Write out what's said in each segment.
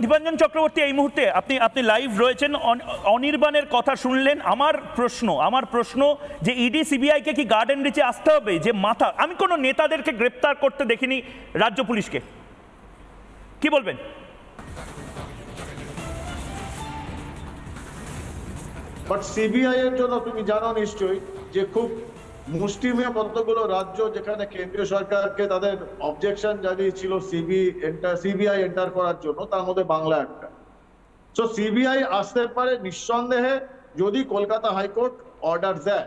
দীপাঞ্জন চক্রবর্তী, এই মুহূর্তে আপনি আপনি লাইভ রয়েছেন, অনির্বাণের কথা শুনলেন। আমার প্রশ্ন যে ইডি সিবিআইকে কি গার্ডেন রিচে আসতে হবে? যে মাথা, আমি কোনো নেতাদেরকে গ্রেপ্তার করতে দেখিনি রাজ্য পুলিশকে, কি বলবেন? বাট সিবিআই এর জন্য তুমি জানো নিশ্চয়ই যে খুব মুষ্টিমেয় কতগুলো রাজ্য যেখানে কেন্দ্রীয় সরকারকে তাদের অবজেকশন জানিয়েছিল সিবিআই এন্টার করার জন্য, তার মধ্যে বাংলা একটা। সো সিবিআই আসতে পারে নিঃসন্দেহে যদি কলকাতা হাইকোর্ট অর্ডার দেয়।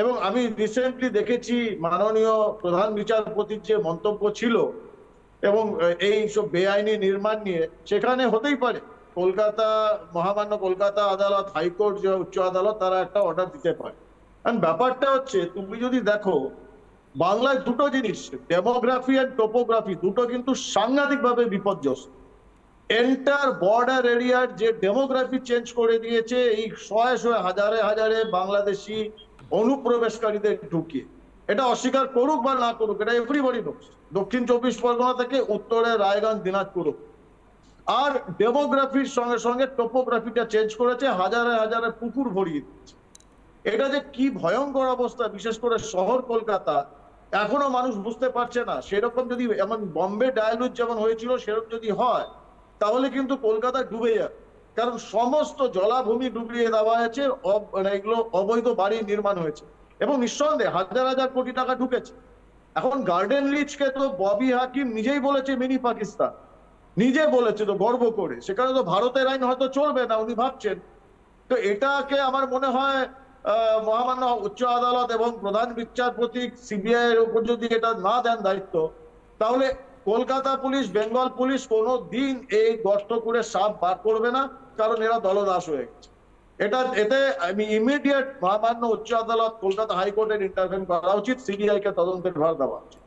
এবং আমি রিসেন্টলি দেখেছি মাননীয় প্রধান বিচারপতির যে মন্তব্য ছিল এবং এই সব বেআইনি নির্মাণ নিয়ে, সেখানে হতেই পারে কলকাতা মহামান্য কলকাতা আদালত, হাইকোর্ট যে উচ্চ আদালত, তারা একটা অর্ডার দিতে পারে। ব্যাপারটা হচ্ছে, তুমি যদি দেখো বাংলায় দুটো জিনিস, ডেমোগ্রাফি আর টোপোগ্রাফি, দুটো কিন্তু সাংঘাতিকভাবে বিপর্যস্ত। এন্টার বর্ডার এরিয়ার যে ডেমোগ্রাফি চেঞ্জ করে দিয়েছে এই শয়ে শয়ে হাজারে হাজারে বাংলাদেশি অনুপ্রবেশকারীদের ঢুকিয়ে, এটা অস্বীকার করুক বা না করুক, এটা এভরিবডি নোস। দক্ষিণ 24 পরগনা থেকে উত্তরে রায়গঞ্জ, দিনাজপুর। আর ডেমোগ্রাফির সঙ্গে সঙ্গে টোপোগ্রাফিটা চেঞ্জ করেছে, হাজারে হাজারে পুকুর ভরিয়ে দিচ্ছে। এটা যে কি ভয়ঙ্কর অবস্থা, বিশেষ করে শহর কলকাতা, এখনো মানুষ বুঝতে পারছে না। সেরকম যদি এমন বম্বে ডায়ালুজ যেমন হয়েছিল সেরকম যদি হয়, তাহলে কিন্তু কলকাতা ডুবে যাবে। কারণ সমস্ত জলাভূমি ডুবিয়ে দেওয়া হয়েছে, এগুলো অবৈধ বাড়ি নির্মাণ হয়েছে এবং নিঃসন্দেহে হাজার হাজার কোটি টাকা ঢুকেছে। এখন গার্ডেন রিচকে তো ববি হাকিম নিজেই বলেছে মিনি পাকিস্তান, নিজে বলেছে তো গর্ব করে। সেখানে তো ভারতের আইন হয়তো চলবে না উনি ভাবছেন। তো এটাকে আমার মনে হয় মহামান্য উচ্চ আদালত এবং প্রধান বিচারপতি সিবিআই এর উপর যদি এটা না দেন দায়িত্ব, তাহলে কলকাতা পুলিশ, বেঙ্গল পুলিশ কোনো দিন এই গর্ত করে সাপ বার করবে না, কারণ এরা দলদাস হয়ে গেছে। এতে আমি ইমিডিয়েট মহামান্য উচ্চ আদালত, কলকাতা হাইকোর্টের ইন্টারভেন করা উচিত, সিবিআই কে তদন্তের ভার দেওয়া উচিত।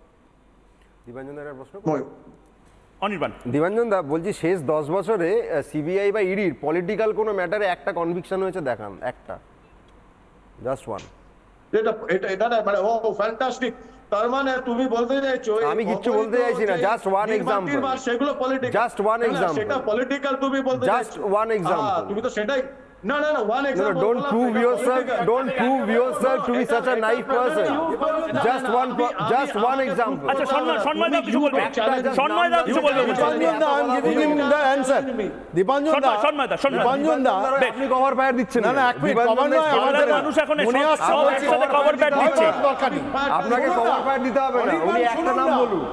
দীপাঞ্জন দা, বলছি শেষ 10 বছরে সিবিআই বা ইডির পলিটিক্যাল কোনো ম্যাটারে একটা কনভিকশন হয়েছে দেখান, একটা, জাস্ট ওয়ান। এটা মানে ও ফ্যান্টাস্টিক। তার মানে তুমি বলতে চাইছো, আমি কিছু বলতে চাইছি না, জাস্ট ওয়ান এক্সাম্পল, সেগুলো পলিটিক্যাল, জাস্ট ওয়ান এক্সাম্পল, সেটা পলিটিক্যাল তুমি বলতে চাইছো, জাস্ট ওয়ান এক্সাম্পল। তুমি তো সেটাই না না না one example. Don't prove yourself to be such a naive person. Just one example. আচ্ছা, সন্ময় দা কিছু বলবে? সন্ময় দা কিছু বলবে? দীপাঞ্জন দা, I'm giving him the answer. Dipanjan দা, আপনি কভার ফায়ার দিচ্ছেন না। না, এক মিনিট, কভার নয়, আমাদের মানুষ এখন সব একসাথে কভার ফায়ার দিচ্ছে। আপনাকে কভার ফায়ার দিতে হবে না, উনি একটা নাম বলুন।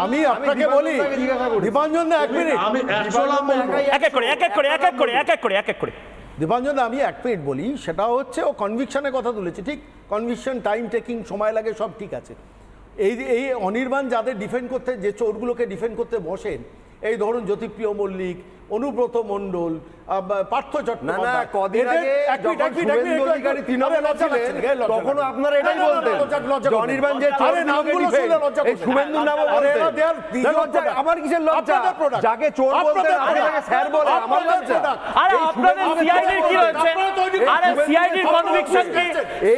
আমি আপনাকে বলি দীপাঞ্জন দা, এক মিনিট, আমি এক এক করে দীপাঞ্জন দা, আমি এক মিনিট বলি। সেটা হচ্ছে ও কনভিকশনের কথা তুলেছে, ঠিক, কনভিকশন টাইম টেকিং, সময় লাগে, সব ঠিক আছে। এই অনির্বাণ যাদের ডিফেন্ড করতে, যে চোরগুলোকে ডিফেন্ড করতে বসেন, এই ধরুন জ্যোতিপ্রিয় মল্লিক, অনুব্রত মণ্ডল, পার্থ চট্টোপাধ্যায়, কদিন আগে যখন শুভেন্দু অধিকারী তৃণমূলে ছিলেন তখনও আপনারা এটাই বলতেন অনির্বাণ যে চোরগুলোকে ডিফেন্ড, এই শুভেন্দু নামও বলতেন। আমার কিসের লজ্জা? যাকে চোর বলতেন আপনি তাকে স্যার বলেন, আমার লজ্জা? আরে আপনাদের সিআইডির কি হয়েছে? আরে সিআইডির কনভিকশন কি?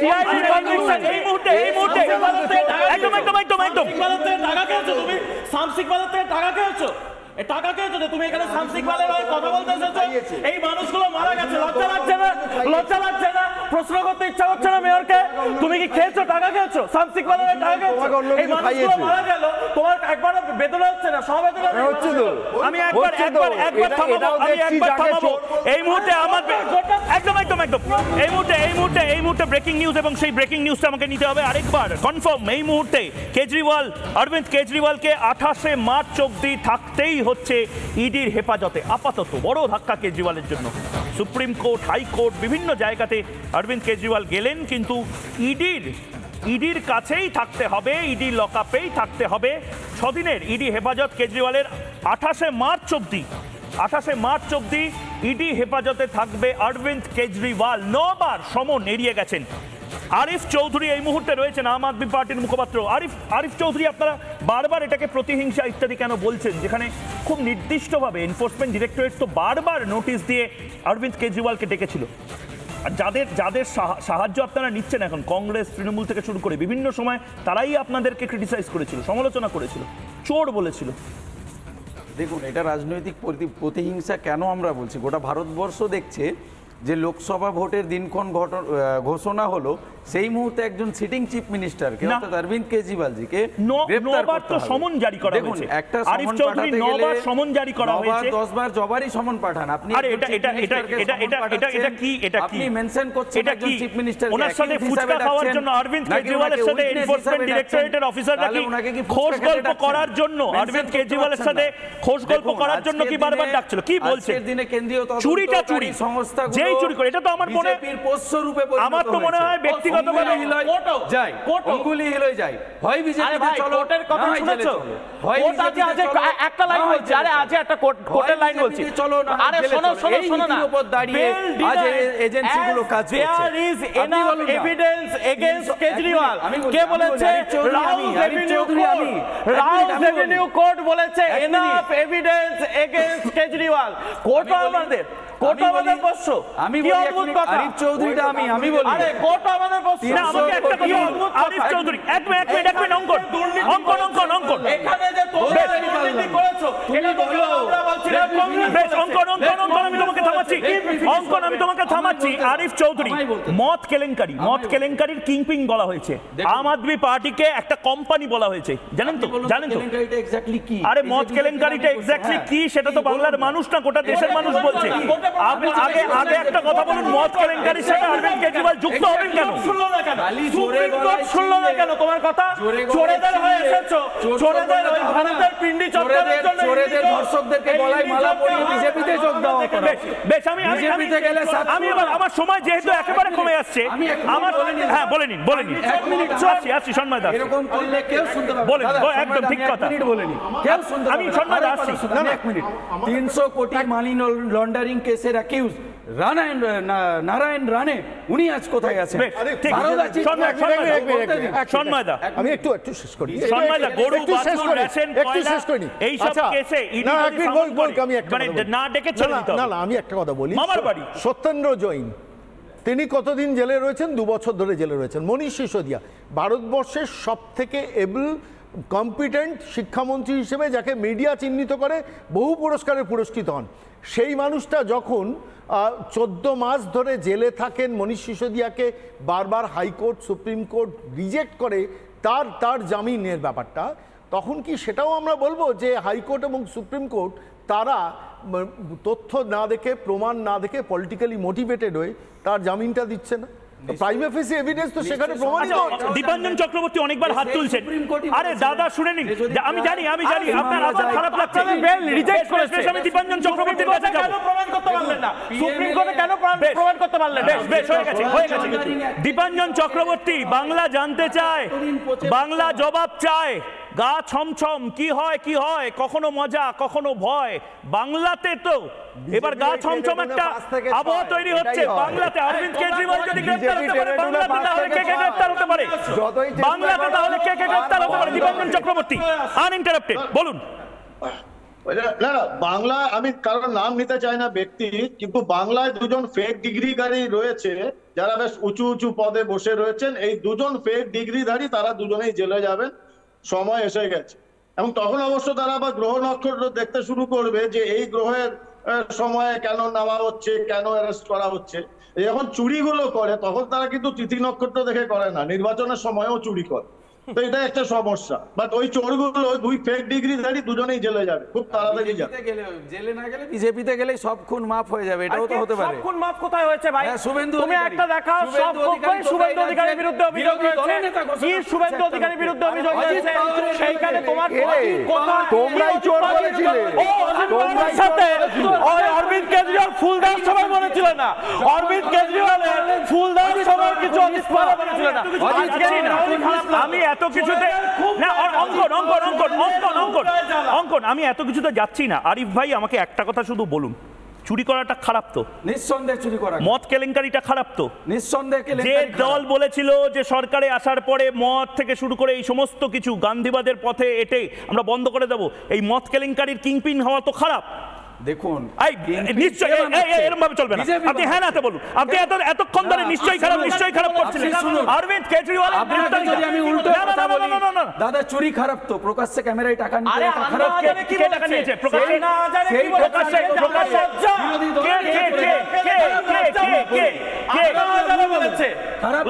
সিআইডির কনভিকশন এই মুহূর্তে একদম টাকা খেয়েছো তুমি, সামসিক বাজার থেকে টাকা খেয়েছো, টাকা খেয়েছো তুমি এখানে সামসিক বাজার কথা বলতে এসেছো। এই মানুষগুলো মারা গেছে, লজ্জা লাগছে না? লজ্জা লাগছে না? প্রশ্ন করতে ইচ্ছা করছে না মেয়রকে? তুমি কি খেয়েছো, টাকা খেয়েছো, সামসিক বাজারে টাকা খেয়েছো? এই মানুষগুলো মারা গেল, তোমার একবার বেদনা হচ্ছে না? সব বেদনা হচ্ছে তো। আমি একবার থামাবো এই মুহূর্তে। আমার একদম এই মুহূর্তে ব্রেকিং নিউজ, এবং সেই ব্রেকিং নিউজটা আমাকে নিতে হবে আরেকবার কনফার্ম। এই মুহূর্তে কেজরিওয়াল, অরবিন্দ কেজরিওয়ালকে 28শে মার্চ অবধি থাকতেই হচ্ছে ইডির হেফাজতে। আপাতত বড় ধাক্কা কেজরিওয়ালের জন্য। সুপ্রিম কোর্ট, হাইকোর্ট, বিভিন্ন জায়গাতে অরবিন্দ কেজরিওয়াল গেলেন, কিন্তু ইডির কাছেই থাকতে হবে, ইডি লকআপেই থাকতে হবে। 6 দিনের ইডি হেফাজত কেজরিওয়ালের 28শে মার্চ অবধি ইডি হেফাজতে থাকবে অরবিন্দ কেজরিওয়াল। 9 বার সমন এড়িয়ে গেছেন। আরিফ চৌধুরী এই মুহূর্তে রয়েছেন, আম আদমি পার্টির মুখপাত্র। আরিফ চৌধুরী, আপনারা বারবার এটাকে প্রতিহিংসা ইত্যাদি কেন বলছেন, যেখানে খুব নির্দিষ্টভাবে এনফোর্সমেন্ট ডিরেক্টরেট তো বারবার নোটিশ দিয়ে অরবিন্দ কেজরিওয়ালকে ডেকেছিল। আর যাদের সাহায্য আপনারা নিচ্ছেন এখন, কংগ্রেস, তৃণমূল থেকে শুরু করে বিভিন্ন সময়, তারাই আপনাদেরকে ক্রিটিসাইজ করেছিল, সমালোচনা করেছিল, চোর বলেছিল। দেখুন, এটা রাজনৈতিক প্রতিহিংসা কেন আমরা বলছি, গোটা ভারতবর্ষ দেখছে যে লোকসভা ভোটের দিনক্ষণ ঘোষণা হলো, সেই মুহূর্তে একজন সিটিং চিফ মিনিস্টারকে অর্থাৎ অরবিন্দ কেজরিওয়ালজিকে গ্রেফতার করতে হবে। সমন জারি করা হয়েছে। দেখুন, একটা আরিফ সমন চৌধুরী পাঠাতে গেলে 9 বার সমন জারি করা হয়েছে। 10 বার জবারই সমন পাঠান আপনি। আরে এটা আপনি মেনশন করছেন একজন চিফ মিনিস্টার, ওনার সাথে ফুচকা খাওয়ার জন্য অরবিন্দ কেজরিওয়ালের সাথে এনফোর্সমেন্ট ডিরেক্টরেটের অফিসাররা কি খোঁজ গল্প করার জন্য অরবিন্দ কেজরিওয়ালের সাথে খোঁজ গল্প করার জন্য কি বারবার ডাকছিল? কি বলছেন? আজকের দিনে কেন্দ্রীয় চুরি সংস্থাগুলো যেই চুরি করে, এটা তো আমার মনে আমার তো মনে হয় ব্যক্তিগতভাবে যায়, অঙ্গুলি হিলই যায়। হয় বিজেপিতে চলো, কোর্টের কথা শুনেছো? কোর্ট আছে একটা লাইন বলছে, আরে আছে একটা কোর্টের লাইন বলছে, চলো না। আরে শোনো না, উপর দাঁড়িয়ে আজ এজেন্সিগুলো কাজ করছে। There is enough evidence against Kejriwal. কে বলেছে? রাউজ রেভিনিউ কোর্ট বলেছে enough evidence against Kejriwal. Court আমাদের বর্ষ। আমি বলি আরিফ চৌধুরীটা আমি বলি, আরে কোর্ট আমাদের বর্ষ না। আমাকে একটা কথা আরিফ চৌধুরী, এক মিনিট অঙ্কন এখানে যে তোমরা দুর্নীতি করেছো, এটা বলো। আমরা বলছিলাম বেশ, অঙ্কন আমি তোমাকে থামাচ্ছি। আরিফ চৌধুরী, মদ কেলেঙ্কারির কিংপিং বলা হয়েছে। আম আদমি পার্টিকে একটা কোম্পানি বলা হয়েছে, জানেন তো? আরে মদ কেলেঙ্কারিটা এক্স্যাক্টলি কি সেটা তো বাংলার মানুষ না, গোটা দেশের মানুষ বলছে। আপনি আগে একটা কথা বলুন, মদ কেলেঙ্কারির সাথে অরবিন্দ কেজরিওয়াল যুক্ত হবেন কেন? শুনলো না কেন? সুপ্রিম কোর্ট শুনলো না কেন তোমার কথা? চোরেদের হয়ে এসেছো, চোরেদের ওই ভারতের পিন্ডি চত্বরের জন্য চোরেদের ধর্ষকদেরকে গলায় মালা পরিয়ে বিজেপিতে যোগ দেওয়া করো। বেশ, আমি এবার আমার সময় যেহেতু একেবারে কমে আসছে, আমার হ্যাঁ বলে নিন। 1 মিনিট আসছি সন্ময় দাস, এরকম করলে কেউ শুনতে পাবে বলেন, একদম ঠিক কথা। 1 মিনিট বলে নিন, কেউ শুনতে পাবে। আমি সন্ময় দাস আসছি। 1 মিনিট। 300 কোটি মানি লন্ডারিং কেসের অ্যাকিউজ নারায়ণ রানে, উনি আজ কোথায় আছেন? সন্ময় দা, আমি একটু শেষ করি। সন্ময় দা, গরু বাছুর রেশন কয়লা এই সব কেসে না ডেকে চলে দিতে হবে। না, আমি একটা কথা বলি। মামার বাড়ি সত্যেন্দ্র জৈন, তিনি কতদিন জেলে রয়েছেন? 2 বছর ধরে জেলে রয়েছেন। মনীষ সিসোদিয়া, ভারতবর্ষের সবথেকে এবল কম্পিটেন্ট শিক্ষামন্ত্রী হিসেবে যাকে মিডিয়া চিহ্নিত করে, বহু পুরস্কারে পুরস্কৃত হন, সেই মানুষটা যখন 14 মাস ধরে জেলে থাকেন, মনীষ সিসোদিয়াকে বারবার হাইকোর্ট সুপ্রিম কোর্ট রিজেক্ট করে তার জামিনের ব্যাপারটা, তখন কি সেটাও আমরা বলবো যে হাইকোর্ট এবং সুপ্রিম কোর্ট তারা তথ্য না দেখে, প্রমাণ না দেখে, পলিটিক্যালি মোটিভেটেড হয়ে তার জামিনটা দিচ্ছে না? প্রাইম ফেসি এভিডেন্স তো সেখানে প্রমাণিত। দীপাঞ্জন চক্রবর্তী অনেকবার হাত তুলছেন। আরে দাদা শুনে নিন, আমি জানি আপনার আবার খারাপ লাগছে। বেল রিজেক্ট করেছে। আমি দীপাঞ্জন চক্রবর্তীর কাছে যাব। কেন প্রমাণ করতে পারলেন না? সুপ্রিম কোর্টে কেন প্রমাণ করতে পারলেন না? বেশ হয়ে গেছে। দীপাঞ্জন চক্রবর্তী বাংলা জানতে চায়, বাংলা জবাব চায়। গা ছমছম কি হয়, কখনো মজা কখনো ভয়। বাংলাতে তো এবার গা ছমছম একটা আবহাওয়া তৈরি হচ্ছে। বাংলাতে অরবিন্দ কেজরিওয়াল যদি গ্রেফতার হতে পারে, বাংলাতে তাহলে কে গ্রেফতার হতে পারে? দীপাঞ্জন চক্রবর্তী আনইন্টারাপ্টেড বলুন। না, বাংলা আমি কারোর নাম নিতে চাই না ব্যক্তি, কিন্তু বাংলায় 2জন ফেক ডিগ্রিধারী রয়েছে যারা বেশ উঁচু পদে বসে রয়েছেন। এই 2জন ফেক ডিগ্রিধারী, তারা দুজনেই জেলে যাবেন, সময় এসে গেছে। এবং তখন অবশ্য তারা আবার গ্রহ নক্ষত্র দেখতে শুরু করবে যে এই গ্রহের সময়ে কেন নেওয়া হচ্ছে, কেন অ্যারেস্ট করা হচ্ছে। যখন চুরিগুলো করে তখন তারা কিন্তু তিথি নক্ষত্র দেখে করে না, নির্বাচনের সময়ও চুরি করে। তো এটা একটা সমস্যা। বাট ওই চোরগুলো 2 ফেক ডিগ্রিধারী দুজনেই জেলে যাবে, খুব তাড়াতাড়ি যাবে। জেলে না গেলে বিজেপিতে গেলে সব খুন মাফ হয়ে যাবে, এটাও তো হতে পারে। সব খুন মাফ কোথায় হয়েছে ভাই? তুমি একটা দেখাও, সব খুন শুভেন্দু অধিকারীর বিরুদ্ধে অভিযোগ রয়েছে। কি শুভেন্দু অধিকারীর বিরুদ্ধে অভিযোগ রয়েছে? সেইখানে তোমার কথা তোমরাই চোর বলেছিলে। তোমরাই সাথে ওই অরবিন্দ কেজরিওয়াল ফুলদার সভায় বলেছিল না? অরবিন্দ কেজরিওয়ালের ফুলদার সভায় কিছু অজিত পাওয়ার বলেছিল না? আমি এত কিছুতে না, অঙ্কন আমি এত কিছুতে যাচ্ছি না। আরিফ ভাই আমাকে একটা কথা শুধু বলুন, চুরি করাটা খারাপ তো? নিঃসন্দেহে চুরি করা। মদ কেলেঙ্কারিটা খারাপ তো? নিঃসন্দেহে। যে দল বলেছিল যে সরকারে আসার পরে মদ থেকে শুরু করে এই সমস্ত কিছু গান্ধীবাদের পথে এটে আমরা বন্ধ করে দেব, এই মদ কেলেঙ্কারির কিংপিন হওয়া তো খারাপ। দেখুন নিশ্চয়ই এরকম ভাবে চলবে না। আপনি হ্যাঁ নাতে বলুন, আপনি এতক্ষণ ধরে নিশ্চয়ই খারাপ করছেন। অরবিন্দ কেজরিওয়াল যদি আমি উল্টো কথা বলি, দাদা চুরি খারাপ তো, প্রকাশ্যে ক্যামেরায় টাকা নিয়ে খারাপ। কে টাকা নিয়েছে প্রকাশ্যে? সেই প্রকাশ্যে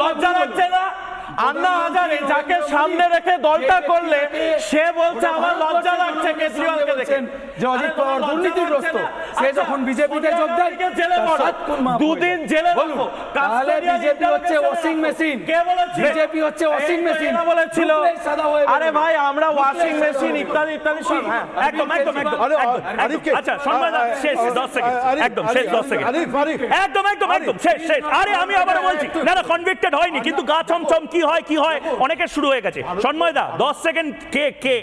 লজ্জা লাগছে না? আন্না হাজারে যাকে সামনে রেখে দলটা করলে সে বলছে আমার লজ্জা লাগছে কেজরিওয়ালকে দেখে যে অজিত পাওয়ার দুর্নীতিগ্রস্ত, সে যখন বিজেপিতে যোগ দেয় দুদিন জেলে রাখো। তাহলে বিজেপি হচ্ছে ওয়াশিং মেশিন। কে বলেছে বিজেপি হচ্ছে ওয়াশিং মেশিন? বলেছিল আরে ভাই আমরা ওয়াশিং মেশিন ইত্যাদি ইত্যাদি সব। হ্যাঁ একদম। আচ্ছা সম্মান শেষ 10 সেকেন্ড, একদম শেষ 10 সেকেন্ড, একদম শেষ। আরে আমি আবার বলছি না কনভিক্টেড হয়নি, কিন্তু গা ছমছম কি হয় অনেকের শুরু হয়ে গেছে। সন্ময়দা 10 সেকেন্ড, কে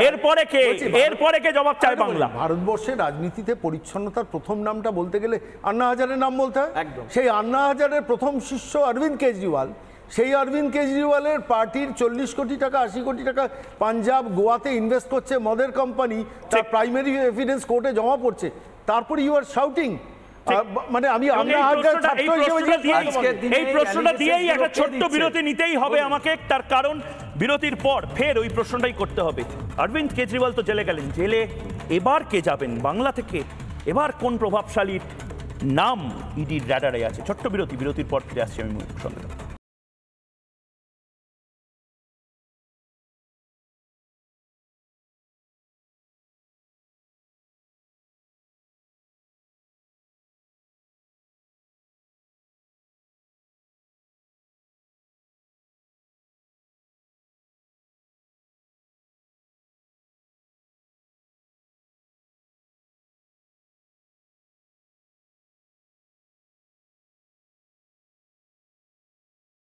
এরপরে কে জবাব চায় বাংলা? ভারতবর্ষের রাজনীতিতে পরিচ্ছন্নতার প্রথম নামটা বলতে গেলে আন্না হাজারের নাম বলতে হয়। সেই আন্না হাজারের প্রথম শিষ্য অরবিন্দ কেজরিওয়াল, সেই অরবিন্দ কেজরিওয়ালের পার্টির 40 কোটি টাকা 80 কোটি টাকা পাঞ্জাব গোয়াতে ইনভেস্ট করছে মদের কোম্পানি, তার প্রাইমারি এভিডেন্স কোর্টে জমা পড়ছে। তারপর ইউ আর শাউটিং, মানে আমি এই প্রশ্নটা দিয়েই একটা ছোট্ট বিরতি নিতেই হবে আমাকে, তার কারণ বিরতির পর ফের ওই প্রশ্নটাই করতে হবে। অরবিন্দ কেজরিওয়াল তো জেলে গেলেন, জেলে এবার কে যাবেন বাংলা থেকে? এবার কোন প্রভাবশালী নাম ইডির রাডারে আছে? ছোট্ট বিরতির পর ফিরে আসছি আমি সঙ্গে।